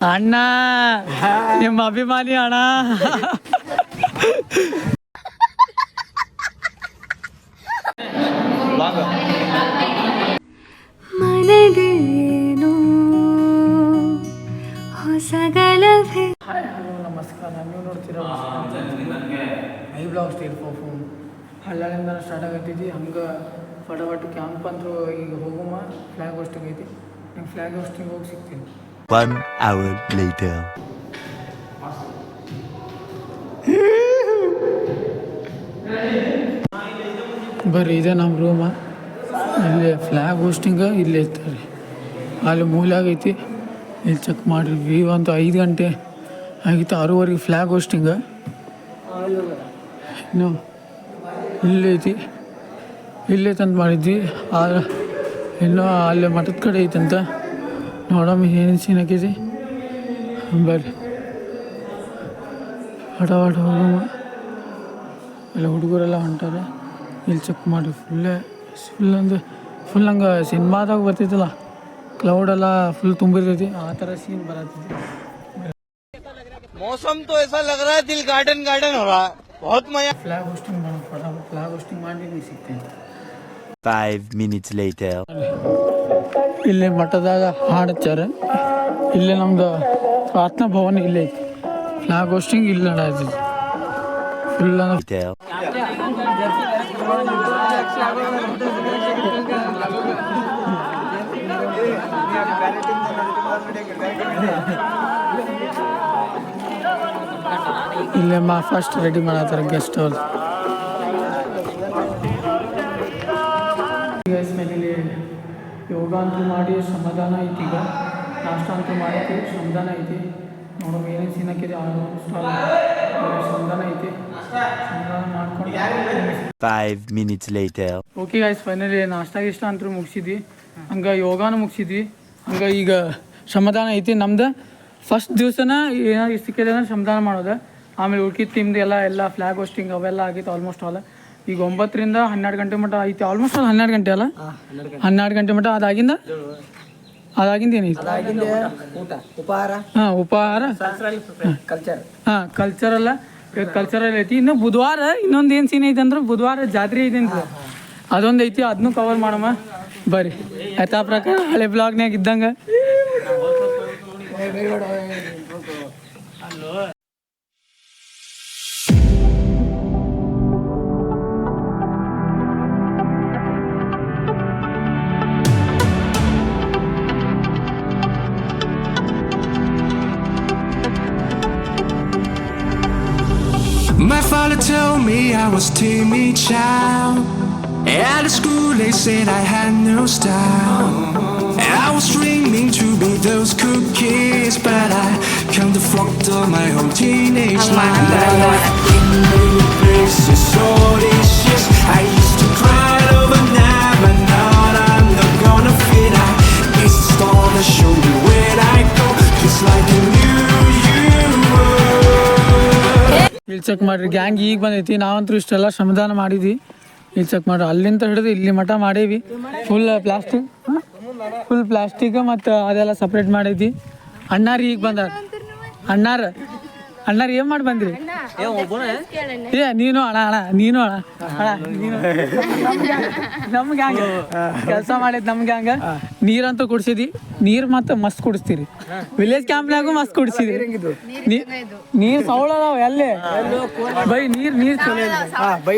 ಅಣ್ಣ ನಿಮ್ಮ ಅಭಿಮಾನಿ ಅಣ್ಣ. ಮನದೇನು ಹೊಸಗಲಭೆ. ಹಾಯ್ ಹಲೋ ನಮಸ್ಕಾರ. ನೀವು ನೋಡ್ತೀರಾ ಐ ಬ್ಲಾಗ್ ಸ್ಟೇಟ್ ಪರ್ಫಾರ್ಮ್. ಹಳ್ಳಾಳಿಂದ ಸ್ಟಾರ್ಟ್ ಆಗತ್ತೈತಿ. ಹಂಗೆ ಫಟಾಫಟ್ ಕ್ಯಾಂಪ್ ಅಂತೂ ಈಗ ಹೋಗುಮ. ಫ್ಲ್ಯಾಗ್ ಹೋಸ್ಟಿಂಗ್ ಐತಿ. ನಂಗೆ ಫ್ಲ್ಯಾಗ್ ಹೋಸ್ಟಿಂಗ್ ಹೋಗಿ ಸಿಗ್ತೀನಿ. 1 hour later. ಬರ್ರಿ ಇದೆ ನಮ್ಮ ರೂಮ. ಇಲ್ಲಿ ಫ್ಲ್ಯಾಗ್ ಹೋಸ್ಟಿಂಗ ಇಲ್ಲೇ ಇರ್ತಾರೆ. ಅಲ್ಲಿ ಮೂಲಾಗೈತಿ. ಇಲ್ಲಿ ಚೆಕ್ ಮಾಡಿರಿ. ಇವಂತೂ 5 ಗಂಟೆ ಆಗಿತ್ತು. 6:30 ಫ್ಲ್ಯಾಗ್ ಹೋಸ್ಟಿಂಗ. ಇನ್ನು ಇಲ್ಲೈತಿ. ಇಲ್ಲೈತಂತ ಮಾಡಿದ್ವಿ. ಆದ್ರೆ ಇನ್ನೂ ಅಲ್ಲಿ ಮಠದ ಕಡೆ ಐತಂತ. ನೋಡಮ್ಮ ಏನು ಸೀನ್ ಹಾಕಿದೆ. ಬರ್ರಿ ಫಟಾಫಟ್ ಹೋಗಮ್ಮ. ಅಲ್ಲಿ ಹುಡುಗರೆಲ್ಲ ಹೊಂಟಾರ. ಇಲ್ಲಿ ಚೆಕ್ ಮಾಡಿ. ಫುಲ್ ಅಂದ್ರೆ ಫುಲ್ ಹಂಗೆ ಸಿನಿಮಾದಾಗ ಬರ್ತೈತಲ್ಲ, ಕ್ಲೌಡೆಲ್ಲ ಫುಲ್ ತುಂಬಿರ್ತೈತಿ. ಆ ಥರ ಸೀನ್ ಬರತ್ತೈತಿ. मौसम तो ऐसा लग रहा है दिल गार्डन गार्डन हो रहा है. बहुत मजा. ಫ್ಲ್ಯಾಗ್ ಹೋಸ್ಟಿಂಗ್ ಮಾಡೋಣ. ಫಟಾಫಟ್ ಫ್ಲ್ಯಾಗ್ ಹೋಸ್ಟಿಂಗ್ ಮಾಡಿ ನೀವು ಸಿಗ್ತೇನೆ. 5 minutes later. ಇಲ್ಲಿ ಮಠದಾಗ ಹಾಡಚ್ಚಾರ. ಇಲ್ಲೇ ನಮ್ದು ಪ್ರಾರ್ಥನಾ ಭವನ ಇಲ್ಲೇ ಐತಿ. ಫ್ಲ್ಯಾಗ್ ಹೋಸ್ಟಿಂಗ್ ಇಲ್ಲಿ ನಡೆಯತೈತಿ. Full Later. ಇಲ್ಲೇ ಫಸ್ಟ್ ರೆಡಿ ಮಾಡತ್ತಾರ ಗೆಸ್ಟ್ ಹೌಸ್. ಇಲ್ಲಿ ಯೋಗ ಅಂತೂ ಮಾಡಿ ಸಮಾಧಾನ ಐತಿ. ಈಗ ನಾಷ್ಟ ಅಂತೂ ಮಾಡೈತಿ. ಶ್ರಮದಾನ ಐತಿ. ನೋಡೋಣ ಏನೇನು ಸೀನ್ ಹಾಕಿದೆ. ಶ್ರಮದಾನ ಐತಿ. ಶ್ರಮದಾನ ಮಾಡ್ಕೊಂಡು 5 minutes later. Okay guys, finally ನಾಷ್ಟ ಗಿಷ್ಟ ಅಂತೂ ಮುಗಿಸಿದ್ವಿ. ಹಂಗೆ ಯೋಗಾನು ಮುಗಿಸಿದ್ವಿ. ಹಂಗೆ ಈಗ ಶ್ರಮದಾನ ಐತಿ. ನಮ್ದು ಫಸ್ಟ್ ದಿವಸನ ಏನಾದ್ರು ಸಿಕ್ಕಿದೆ ಅಂದ್ರೆ ಶ್ರಮದಾನ ಮಾಡೋದು. ಆಮೇಲೆ ಉಳ್ಕಿದ ತಿಮ್ದು ಎಲ್ಲ ಫ್ಲ್ಯಾಗ್ ಹೋಸ್ಟಿಂಗ್ ಅವೆಲ್ಲ ಆಗಿತ್ತು ಆಲ್ಮೋಸ್ಟ್ ಆಲ್. ಈಗ 9ರಿಂದ 12 ಗಂಟೆ ಮಟ್ಟ ಐತಿ. ಆಲ್ಮೋಸ್ಟ್ ಆಲ್ 12 ಗಂಟೆ ಅಲ್ಲ, 12 ಗಂಟೆ ಮಟ್ಟ. ಅದಾಗಿಂದ ಏನೈತಿ? उपहार ಹಾಂ, ಉಪಹಾರ. ಹಾಂ, ಕಲ್ಚರಲ್ಲ. ಕಲ್ಚರಲ್ ಐತಿ. ಇನ್ನು ಬುಧವಾರ ಇನ್ನೊಂದು ಏನು ಸೀನ್ ಐತಿ ಅಂದ್ರೆ ಬುಧವಾರ ಜಾತ್ರೆ ಐತಿ ಅಂತ ಅದೊಂದು ಐತಿ. ಅದನ್ನು ಕವರ್ ಮಾಡಮ್ಮ ಬರ್ರಿ. ಆಯ್ತಾ ಪ್ರಕಾರ ಹಳೆ ಬ್ಲಾಗ್ನಾಗ ಇದ್ದಂಗೆ. My father told me I was timid child. At the school they said I had no style. I was dreaming to be those cool kids, but I come to fucked up my whole teenage life. In many places, so delicious. I used to cry overnight, but now I'm not gonna fit. I guess it's gonna show me where I go, just like I knew you were. ಇಲ್ಲಿ check ಮಾಡಿರಿ. Gang ಈಗ ಬಂದೈತಿ. ನಾವಂತೂ ಇಷ್ಟೆಲ್ಲ ಶ್ರಮದಾನ ಮಾಡಿದ್ವಿ. ಇಲ್ಲಿ check ಮಾಡ್ರಿ. ಅಲ್ಲಿಂದ ಹಿಡಿದು ಇಲ್ಲಿ ಮಠ ಮಾಡೇವಿ. ಫುಲ್ ಪ್ಲಾಸ್ಟಿಕ್ ಮತ್ತು ಅದೆಲ್ಲ ಸಪ್ರೇಟ್ ಮಾಡೈತಿ. ಅಣ್ಣಾರು ಈಗ ಬಂದಾರ. ಅಣ್ಣಾರು ಏನು ಮಾಡಿ ಬಂದ್ರಿ? ನೀನು ನೀನು ನಮ್ಮ ಗ್ಯಾಂಗ್ ಕೆಲಸ ಮಾಡೈತಿ. ನಮ್ಮ ಗ್ಯಾಂಗ್ ನೀರಂತೂ ಕುಡಿಸಿದಿ. ನೀರು ಮತ್ತು ಮಸ್ತ್ ಕುಡಿಸ್ತೀರಿ. ವಿಲೇಜ್ ಕ್ಯಾಂಪ್ನಾಗೂ ಮಸ್ತ್ ಕುಡಿಸಿದಿ. ನೀರು ಸೌಳ ಅದಾವ ಎಲ್ಲೇ ಬೈ. ನೀರು ಚಲೋ ಬೈ.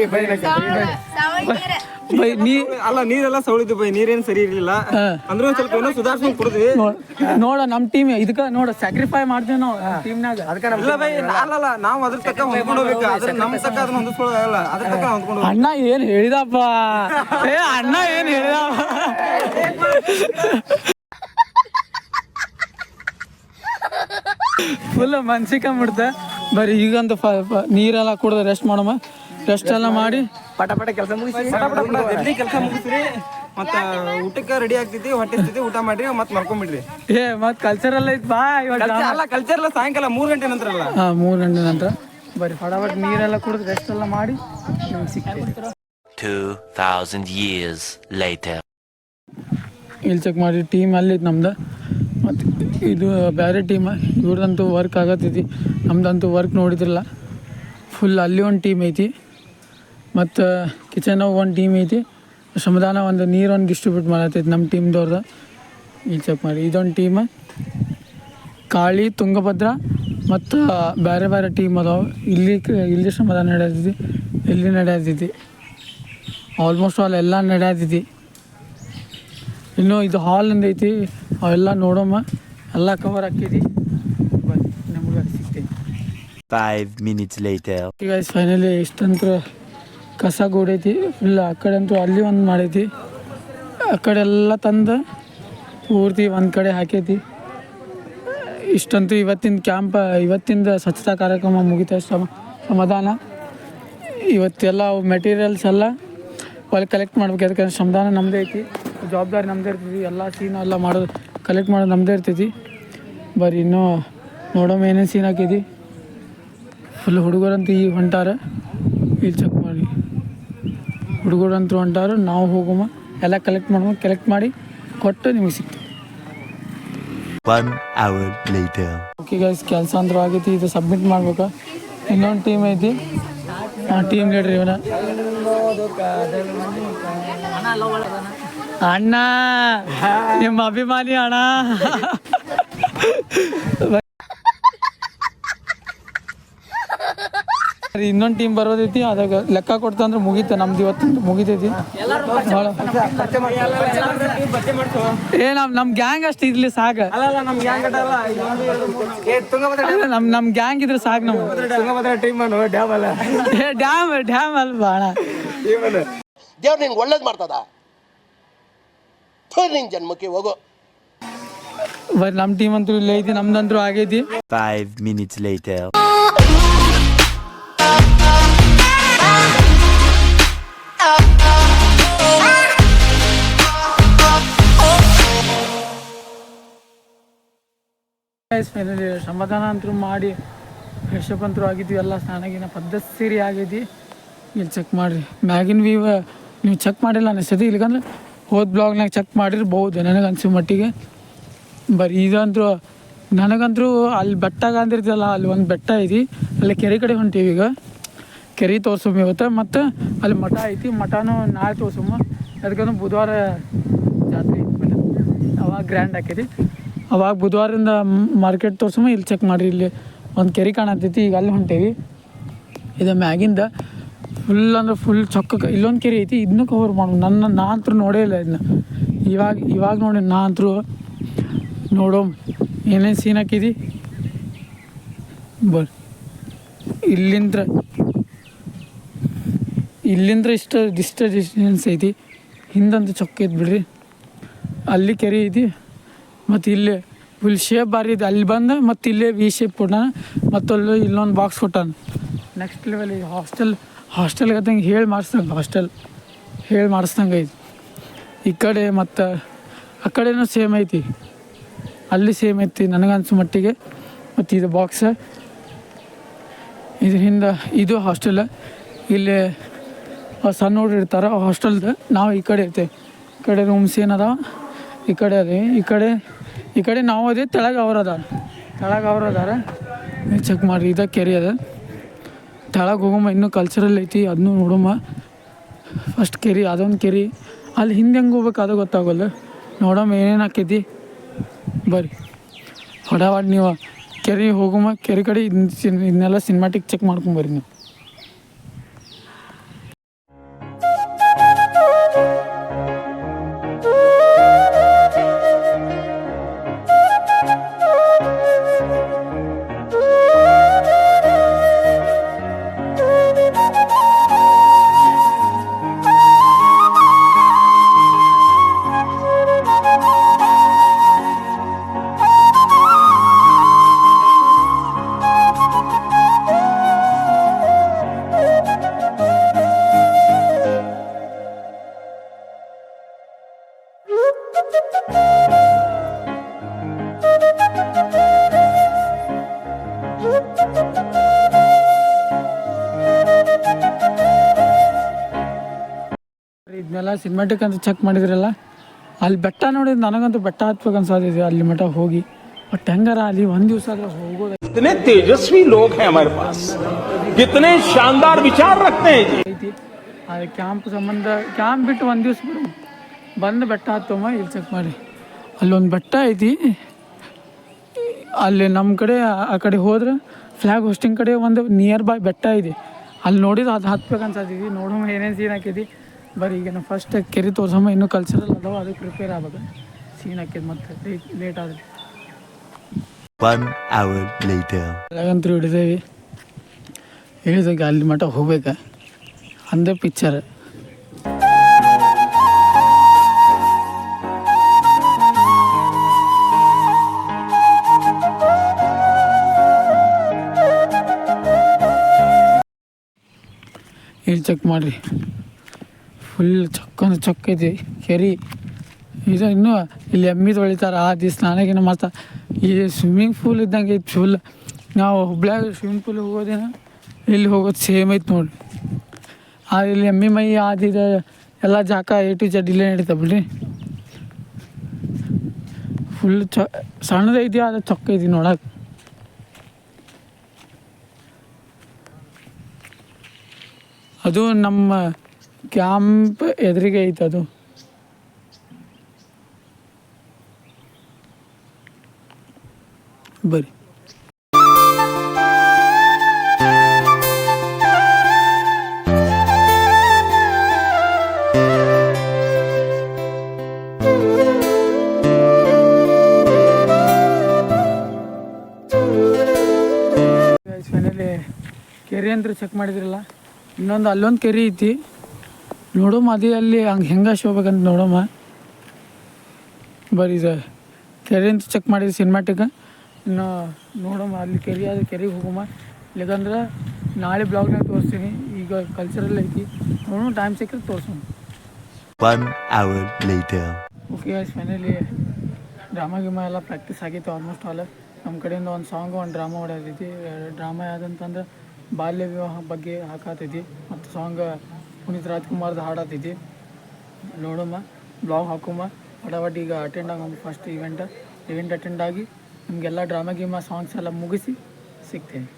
ಅಲ್ಲ ನೀರೆಲ್ಲ ಸೌಳಿದ್ದು ಬೈ. ನೀರೇನು ಸರಿ ಇರ್ಲಿಲ್ಲ ಅಂದ್ರೂ ಸ್ವಲ್ಪ ಏನೋ ಸುಧಾರಿಸ್ಕೊಂಡು ಕೊಡ್ತೀವಿ. ನೋಡ ನಮ್ಮ ಟೀಮ್ ಇದಕ್ಕೆ ನೋಡ ಸ್ಯಾಕ್ರಿಫೈ ಮಾಡ್ತೀವಿ ನಾವು ಟೀಮ್ನಾಗ. ಇಲ್ಲ ಬೈ, ಅಲ್ಲಲ್ಲ ನಾವು ಅದ್ರ ತಕ್ಕ ಹೊಂದ್ಕೊಂಡು ಹೋಗ್ಬೇಕು. ಅದ್ರ ನಮ್ಮ ತಕ್ಕ ಅದನ್ನ ಹೊಂದಿಸ್ಕೊಳ್ಳೋದಲ್ಲ, ಅದ್ರ ತಕ್ಕ ಹೊಂದ್ಕೊಂಡು. ಅಣ್ಣ ಏನ್ ಹೇಳಿದಪ್ಪ. ಅಣ್ಣ ಏನ್ ಹೇಳಿದಪ್ಪ. ಫುಲ್ ಮನ್ಸಿಕೊಂಬಿಡ್ತೆ. ಬರೀ ಈಗಂತೂ ನೀರೆಲ್ಲ ಕುಡ್ದು ರೆಸ್ಟ್ ಮಾಡಮ್ಮ. ರೆಸ್ಟ್ ಎಲ್ಲ ಮಾಡಿ ಪಟ ಕೆಲಸ ಮುಗಿಸಿ ಜಲ್ದಿ ಕೆಲಸ ಮುಗಿಸ್ರಿ. ಮತ್ತೆ ಊಟಕ್ಕೆ ರೆಡಿ ಆಗ್ತೈತಿ. ಹೊಟ್ಟೆ ಸ್ಥಿತಿ ಊಟ ಮಾಡ್ರಿ ಮತ್ತೆ ಮಲ್ಕೊಂಡ್ಬಿಡ್ರಿ. ಮತ್ತೆ ಕಲ್ಚರಲ್ ಐತ್ ಬಾ. ಅಲ್ಲ ಕಲ್ಚರ್ ಎಲ್ಲ ಸಾಯಂಕಾಲ 3 ಗಂಟೆ ನಂತರ ಅಲ್ಲ. 3 ಗಂಟೆ ನಂತರ ಬರೀ ಫಟಾಫಟ್ ನೀರೆಲ್ಲ ಕುಡಿದು ರೆಸ್ಟ್ ಎಲ್ಲ ಮಾಡಿ ನಿಮ್ಗೆ ಸಿಗ್ತೈತಿ. 2000 years later. ಇಲ್ಲಿ ಚೆಕ್ ಮಾಡಿ. ಟೀಮ್ ಅಲ್ಲಿ ನಮ್ದು ಮತ್ತು ಇದು ಬೇರೆ ಟೀಮ, ಇವ್ರದಂತೂ ವರ್ಕ್ ಆಗತ್ತೈತಿ, ನಮ್ದಂತೂ ವರ್ಕ್ ನೋಡಿದ್ರಲ್ಲ ಫುಲ್. ಅಲ್ಲಿ ಒಂದು ಟೀಮ್ ಐತಿ ಮತ್ತು ಕಿಚನಾಗ ಒಂದು ಟೀಮ್ ಐತಿ. ಶ್ರಮದಾನ ಒಂದು ನೀರೊಂದು ಡಿಸ್ಟ್ರಿಬ್ಯೂಟ್ ಮಾಡತ್ತೈತಿ ನಮ್ಮ ಟೀಮ್ದವ್ರದ್ದು. ಇಲ್ಲಿ ಚೆಕ್ ಮಾಡಿ, ಇದೊಂದು ಟೀಮ್. ಕಾಳಿ, ತುಂಗಭದ್ರ ಮತ್ತು ಬೇರೆ ಬೇರೆ ಟೀಮ್ ಅದಾವೆ. ಇಲ್ಲಿ ಶ್ರಮದಾನ ನಡೆಯತೈತಿ, ಇಲ್ಲಿ ನಡೆಯತೈತಿ, ಆಲ್ಮೋಸ್ಟ್ ಆಲ್ ಎಲ್ಲ ನಡೆಯತೈತಿ. ಇನ್ನು ಇದು ಹಾಲಿಂದ ಐತಿ, ಅವೆಲ್ಲ ನೋಡೋಮ್ಮ, ಎಲ್ಲ ಕವರ್ ಆಕೈತಿ. ಬನ್ನಿ ನಮ್ಗೆ ಸಿಗ್ತೈತಿ. 5 minutes later. ಈಗ ಫೈನಲಿ ಇಷ್ಟಂತ್ರ ಕಸ ಗೂಡೈತಿ ಫುಲ್. ಆ ಕಡೆ ಅಂತೂ ಅಲ್ಲಿ ಒಂದು ಮಾಡೈತಿ, ಆ ಕಡೆ ಎಲ್ಲ ತಂದು ಪೂರ್ತಿ ಒಂದು ಕಡೆ ಹಾಕೈತಿ. ಇಷ್ಟಂತೂ ಇವತ್ತಿಂದ ಸ್ವಚ್ಛತಾ ಕಾರ್ಯಕ್ರಮ ಮುಗಿತ. ಶ್ರಮದಾನ ಇವತ್ತೆಲ್ಲ ಮೆಟೀರಿಯಲ್ಸ್ ಎಲ್ಲ ಅಲ್ಲಿ ಕಲೆಕ್ಟ್ ಮಾಡ್ಬೇಕು. ಯಾಕಂದ್ರೆ ಶ್ರಮದಾನ ನಮ್ಮದೇ ಐತಿ, ಜವಾಬ್ದಾರಿ ನಮ್ಮದೇ ಇರ್ತೈತಿ. ಎಲ್ಲ ಸೀನ್ ಎಲ್ಲ ಮಾಡೋದು ಕಲೆಕ್ಟ್ ಮಾಡೋದು ನಮ್ಮದೇ ಇರ್ತೈತಿ. ಬರೀ ಇನ್ನೂ ನೋಡೋಮ ಏನೇನು ಸೀನ್ ಹಾಕೈತಿ. ಫುಲ್ ಹುಡುಗರಂತೂ ಈಗ ಹೊಂಟಾರ. ಇಲ್ಲಿ ಚೆಕ್ ಮಾಡಿ, ಹುಡುಗರಂತೂ ಹೊಂಟಾರು. ನಾವು ಹೋಗೋಮ, ಎಲ್ಲ ಕಲೆಕ್ಟ್ ಮಾಡಿ ಕೊಟ್ಟು ನಿಮಗೆ ಸಿಗ್ತೀವಿ. 1 hour later. ಓಕೆ ಗೈಸ್, ಕೆಲಸ ಅಂದ್ರೂ ಆಗೈತಿ. ಇದು ಸಬ್ಮಿಟ್ ಮಾಡ್ಬೇಕು. ಇನ್ನೊಂದು ಟೀಮ್ ಐತಿ, ಆ ಟೀಮ್ ಲೀಡ್ರ್ ಇವನ. ಅಣ್ಣ ನಿಮ್ಮ ಅಭಿಮಾನಿ ಅಣ್ಣ. ಇನ್ನೊಂದು ಟೀಮ್ ಬರೋದೈತಿ, ಅದಾಗ ಲೆಕ್ಕ ಕೊಡ್ತಂದ್ರೆ ಮುಗೀತ. ನಮ್ದು ಇವತ್ತು ಮುಗಿತೈತಿ. ನಮ್ಮ ಗ್ಯಾಂಗ್ ಅಷ್ಟು ಇರ್ಲಿ ಸಾಕ. ನಮ್ಮ ಗ್ಯಾಂಗ್ ಇದ್ರೆ ಸಾಕು. ನಮ್ಮ ಡ್ಯಾಮ್ ಅಲ್ವಾ ಅಣ್ಣ. ದೇವ್ರು ನಿಂಗೆ ಒಳ್ಳೇದು ಮಾಡ್ತದ, ನಿಂಗೆ ಜನ್ಮಕ್ಕೆ ಹೋಗೋ. ಬರೀ ನಮ್ಮ ಟೀಮ್ ಅಂತೂ ಇಲ್ಲ ಐತಿ, ನಮ್ದಂತೂ ಆಗೈತಿ. 5 minutes later. ಫೈನಲಿ ಶ್ರಮದಾನ ಅಂತೂ ಮಾಡಿ ಫ್ರೆಶಪ್ ಅಂತೂ ಆಗಿದ್ವಿ. ಎಲ್ಲ ಸ್ನಾನಾಗಿನ ಪದ್ಧತಿ ಸೀರೆ ಆಗೈತಿ. ಇಲ್ಲಿ ಚೆಕ್ ಮಾಡಿರಿ, ಮ್ಯಾಗಿನ ವ್ಯೂ ನೀವು ಚೆಕ್ ಮಾಡಿಲ್ಲ ಅನಿಸ್ತೈತಿ. ಇಲ್ಲಿಗಂದ್ರೆ ಹೋದ ಬ್ಲಾಗ್ನಾಗ ಚೆಕ್ ಮಾಡಿರ್ಬೋದು ನನಗೆ ಅನ್ಸೋ ಮಟ್ಟಿಗೆ. ಬರೀ ಇದಂತೂ ನನಗಂತೂ ಅಲ್ಲಿ ಬೆಟ್ಟಾಗ ಅಂದಿರ್ತಲ್ಲ, ಅಲ್ಲಿ ಒಂದು ಬೆಟ್ಟ ಐತಿ, ಅಲ್ಲಿ ಕೆರೆ ಕಡೆ ಹೊಂಟೀವಿ. ಈಗ ಕೆರೆ ತೋರ್ಸೋಮ ಇವತ್ತು. ಮತ್ತು ಅಲ್ಲಿ ಮಠ ಐತಿ, ಮಠನೂ ನಾಳೆ ತೋರ್ಸೋಮ. ಅದಕ್ಕಂದ್ರೆ ಬುಧವಾರ ಜಾತ್ರೆ ಐತಿ, ಅವಾಗ ಗ್ರ್ಯಾಂಡ್ ಆಕೈತಿ. ಅವಾಗ ಬುಧವಾರದಿಂದ ಮಾರ್ಕೆಟ್ ತೋರ್ಸೋಮ. ಇಲ್ಲಿ ಚೆಕ್ ಮಾಡಿರಿ, ಇಲ್ಲಿ ಒಂದು ಕೆರೆ ಕಾಣತೈತಿ. ಈಗ ಅಲ್ಲಿ ಹೊಂಟೇವಿ. ಇದು ಮ್ಯಾಗಿಂದ ಫುಲ್ ಅಂದ್ರೆ ಫುಲ್ ಚೊಕ್ಕ. ಇಲ್ಲೊಂದು ಕೆರೆ ಐತಿ, ಇದನ್ನೂ ಕವರ್ ಮಾಡು. ನಾ ಅಂತೂ ನೋಡೇ ಇಲ್ಲ ಇದನ್ನ. ಇವಾಗ ನೋಡಿ ನಾ ಅಂತೂ ನೋಡೋ ಏನೇನು ಸೀನ್ ಹಾಕಿದಿ. ಇಲ್ಲಿಂದ ಇಷ್ಟ ಡಿಸ್ಟೆನ್ಸ್ ಐತಿ. ಹಿಂದಂತೂ ಚೊಕ್ಕ ಐತಿ ಬಿಡ್ರಿ. ಅಲ್ಲಿ ಕೆರೆ ಐತಿ, ಮತ್ತು ಇಲ್ಲೇ ಫುಲ್ ಶೇಪ್ ಭಾರಿ ಇದೆ. ಅಲ್ಲಿ ಬಂದು ಮತ್ತು ಇಲ್ಲೇ ವಿ ಶೇಪ್ ಕೊಟ್ಟಾನ, ಮತ್ತಲ್ಲಿ ಇಲ್ಲೊಂದು ಬಾಕ್ಸ್ ಕೊಟ್ಟಾನ. ನೆಕ್ಸ್ಟ್ ಲೆವೆಲ್ ಈಗ ಹಾಸ್ಟೆಲ್ಗೆ ಅದಂಗೆ ಹೇಳಿ ಮಾಡಿಸ್ದಂಗೆ ಐತಿ. ಈ ಕಡೆ ಮತ್ತು ಆ ಕಡೆನೂ ಸೇಮ್ ಐತಿ, ಅಲ್ಲಿ ಸೇಮ್ ಐತಿ ನನಗನ್ಸೋ ಮಟ್ಟಿಗೆ. ಮತ್ತು ಇದು ಬಾಕ್ಸ, ಇದ್ರ ಹಿಂದೆ ಇದು ಹಾಸ್ಟೆಲ್. ಇಲ್ಲಿ ಸಣ್ಣ ಹುಡುಗರು ಇರ್ತಾರೆ ಹಾಸ್ಟೆಲ್ದು. ನಾವು ಈ ಕಡೆ ಇರ್ತೇವೆ. ಈ ಕಡೆ ರೂಮ್ಸ್ ಏನದಾವ, ಈ ಕಡೆ ಅದೇ, ಈ ಕಡೆ ನಾವು ಅದೇ, ತೆಳಗೆ ಅವ್ರು ಅದಾರ. ಚೆಕ್ ಮಾಡಿರಿ, ಇದು ಕೆರೆ ಅದ. ತೆಳಗೆ ಹೋಗಮ್ಮ, ಇನ್ನೂ ಕಲ್ಚರಲ್ ಐತಿ, ಅದನ್ನೂ ನೋಡಮ್ಮ. ಫಸ್ಟ್ ಕೆರೆ, ಅದೊಂದು ಕೆರೆ. ಅಲ್ಲಿ ಹಿಂದೆ ಹೆಂಗೆ ಹೋಗ್ಬೇಕು ಅದು ಗೊತ್ತಾಗಲ್ಲ. ನೋಡಮ್ಮ ಏನೇನು ಆಕೈತಿ. ಬರ್ರಿ ಹೊಡವಾಡಿ ನೀವು ಕೆರೆ ಹೋಗಮ್ಮ. ಕೆರೆ ಕಡೆ ಇದನ್ನೆಲ್ಲ ಸಿನಿಮಾಟಿಕ್ ಚೆಕ್ ಮಾಡ್ಕೊಂಬರ್ರಿ ನೀವು. ಇದನ್ನೆಲ್ಲ ಸಿನಿಮಾಟಿಕ್ ಅಂತ ಚೆಕ್ ಮಾಡಿದ್ರಲ್ಲ, ಅಲ್ಲಿ ಬೆಟ್ಟ ನೋಡಿದ್ರೆ ನನಗಂತೂ ಬೆಟ್ಟ ಹತ್ಬೇಕು ಅನ್ಸೋದಿದೆ ಅಲ್ಲಿ ಮಠ ಹೋಗಿ. ಬಟ್ ಹೆಂಗಾರ ಅಲ್ಲಿ ಒಂದು ದಿವಸ ಆದ್ರೆ ಹೋಗೋದು कितने तेजस्वी लोग हैं हमारे पास, कितने शानदार विचार रखते हैं जी. ಐತಿ. ಅದು ಕ್ಯಾಂಪ್ ಸಂಬಂಧ ಕ್ಯಾಂಪ್ ಬಿಟ್ಟು ಒಂದು ದಿವಸ ಬಂದು ಬೆಟ್ಟ ಹತ್ತಮ್ಮ ಇಲ್ಲಿ ಚೆಕ್ ಮಾಡಿ. ಅಲ್ಲೊಂದು ಬೆಟ್ಟ ಐತಿ, ಅಲ್ಲಿ ನಮ್ಮ ಕಡೆ ಆ ಕಡೆ ಹೋದ್ರೆ ಫ್ಲ್ಯಾಗ್ ಹೋಸ್ಟಿಂಗ್ ಕಡೆ ಒಂದು ನಿಯರ್ ಬೈ ಬೆಟ್ಟ ಇದೆ, ಅಲ್ಲಿ ನೋಡಿದ್ರೆ ಅದು ಹತ್ಬೇಕು ಅನ್ಸತ್ತಿದ್ವಿ. ನೋಡೋಣ ಏನೇನು ಸೀನ್ ಹಾಕಿದ್ವಿ ಬರೀ. ಈಗ ನಾವು ಫಸ್ಟ್ ಕೆರೆ ತೋರ್ಸಮ್ಮ, ಇನ್ನೂ ಕಲ್ಚರಲ್ ಅದಾವ, ಅದಕ್ಕೆ ಪ್ರಿಪೇರ್ ಆಗ್ಬೇಕು. ಸೀನ್ ಹಾಕಿದ್ ಮತ್ತೆ ಲೇಟ್ ಆದ್ರೆ 1 hour later. ಎಲ್ಲಗಂತೂ ಹಿಡಿದೇವಿ. ಹೇಳಿದಾಗ ಅಲ್ಲಿ ಮಠ ಹೋಗ್ಬೇಕು ಅಂದೇ ಪಿಕ್ಚರ್. ಇಲ್ಲಿ ಚೆಕ್ ಮಾಡಿರಿ, ಫುಲ್ ಚೊಕ್ಕಂದ್ರೆ ಚೊಕ್ಕ ಐತಿ ಕೆರೆ. ಇದು ಇನ್ನೂ ಇಲ್ಲಿ ಎಮ್ಮಿ ತೊಳಿತಾರೆ, ಆ ದಿವ್ಸ ಸ್ನಾನಗಿನ ಮಾಡ್ತಾರೆ. ಈ ಸ್ವಿಮ್ಮಿಂಗ್ ಪೂಲ್ ಇದ್ದಂಗೆ ಐತಿ ಫುಲ್. ನಾವು ಹುಬ್ಳ್ಯಾಗ ಸ್ವಿಮ್ಮಿಂಗ್ ಪೂಲ್ ಹೋಗೋದೇನ ಇಲ್ಲಿ ಹೋಗೋದು ಸೇಮ್ ಐತೆ ನೋಡಿ. ಇಲ್ಲಿ ಎಮ್ಮಿ ಮೈ ಆದಿದೆ ಎಲ್ಲ ಜಾಕ A to Z ಇಲ್ಲೇ ನಡೀತಾ ಬಿಡ್ರಿ. ಫುಲ್ ಸಣ್ಣದೈತಿ, ಅದು ಚೊಕ್ಕ ಐತಿ ನೋಡಕ್ಕೆ. ಅದು ನಮ್ಮ ಕ್ಯಾಂಪ್ ಎದುರಿಗೆ ಐತೆ ಅದು. ಬರ್ರಿ. ಫೈನಲಿ ಕೆರೆ ಅಂತ ಚೆಕ್ ಮಾಡಿದ್ರಲ್ಲ, ಇನ್ನೊಂದು ಅಲ್ಲೊಂದು ಕೆರೆ ಐತಿ ನೋಡೋಮ. ಅದೇ ಅಲ್ಲಿ ಹಂಗೆ ಹೆಂಗೆ ಶೋಬೇಕಂತ ನೋಡೋಮ ಬರೀ. ಇದು ಕೆರೆ ಅಂತ ಚೆಕ್ ಮಾಡಿದ್ರಿ ಸಿನಿಮ್ಯಾಟಿಕ್. ಇನ್ನು ನೋಡೋಮ ಅಲ್ಲಿ ಕೆರೆ, ಅದು ಕೆರೆಗೆ ಹೋಗೋಮ. ಇಲ್ಲದಂದ್ರೆ ನಾಳೆ ಬ್ಲಾಗ್ನಾಗ ತೋರಿಸ್ತೀನಿ. ಈಗ ಕಲ್ಚರಲ್ ಐತಿ, ನೋಡೋಣ ಟೈಮ್ ಸಿಕ್ಕರೆ ತೋರಿಸೋಣ. 1 hour later. Okay finally drama ಗಿಮಾ ಎಲ್ಲ ಪ್ರಾಕ್ಟೀಸ್ ಆಗೈತೆ ಆಲ್ಮೋಸ್ಟ್ ಆಲ್. ನಮ್ಮ ಕಡೆಯಿಂದ ಒಂದು ಸಾಂಗು ಒಂದು ಡ್ರಾಮಾ ಹೊಡೆದೈತಿ. ಡ್ರಾಮಾ ಯಾವುದಂತಂದ್ರೆ ಬಾಲ್ಯ ವಿವಾಹ ಬಗ್ಗೆ ಹಾಕತೈತಿ, ಮತ್ತು ಸಾಂಗ್ ಪುನೀತ್ ರಾಜ್ಕುಮಾರ್ದು ಹಾಡತೈತಿ. ನೋಡೋಮ್ಮ, ಬ್ಲಾಗ್ ಹಾಕೋಮ್ಮ ಫಟಾಫಟ್. ಈಗ ಅಟೆಂಡ್ ಆಗೋಮ್ಮ ಫಸ್ಟ್ ಇವೆಂಟ್ ಅಟೆಂಡ್ ಆಗಿ ನಿಮಗೆಲ್ಲ ಡ್ರಾಮಾ ಗಿಮಾ ಸಾಂಗ್ಸ್ ಎಲ್ಲ ಮುಗಿಸಿ ಸಿಗ್ತೇನೆ.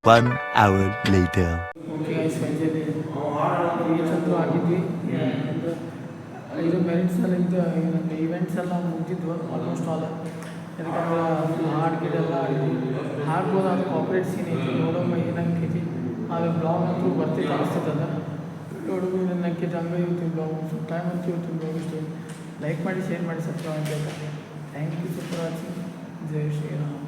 1 hour later. ಓಕೆ ಸಂಜೆಲಿ ಚಂದ್ರು ಆಗಿದ್ವಿ. 5 ಮೆರಿಟ್ಸಲ್ಲಿ ನಂದು ಇವೆಂಟ್ಸ್ ಎಲ್ಲ ಮುಗಿದಿದ್ವು ಆಲ್ಮೋಸ್ಟ್ ಆಲ್. ಯಾಕಂದ್ರೆ ಹಾಡು ಗಿಡೆಲ್ಲ ಆಡಿದ್ವಿ. ಹಾಡ್ಬೋದು, ಅದು ಕಾಪ್ರೇಟ್ ಸೀನ್ ಐತಿ. ನೋಡೋಮ್ಮ ಏನಂಕೈತಿ, ಅದು ಬ್ಲಾಗ್ ಅಂತೂ ಬರ್ತಿತ್ತು ಅನಿಸ್ತದ. ನೋಡೋದು ಏನಂಕೈತಿ ಹಂಗೆ ಇವತ್ತಿನ ಬ್ಲಾಗ್. ಸ್ವಲ್ಪ ಟೈಮ್ ಅಂತೂ ಇವತ್ತಿನ ಬ್ಲಾಗ್ ಇಷ್ಟು. ಲೈಕ್ ಮಾಡಿ, ಶೇರ್ ಮಾಡಿ, ಸಬ್ಸ್ಕ್ರೈಬ್ ಮಾಡಬೇಕು. Thank you for watching. ಜೈ ಶ್ರೀರಾಮ್.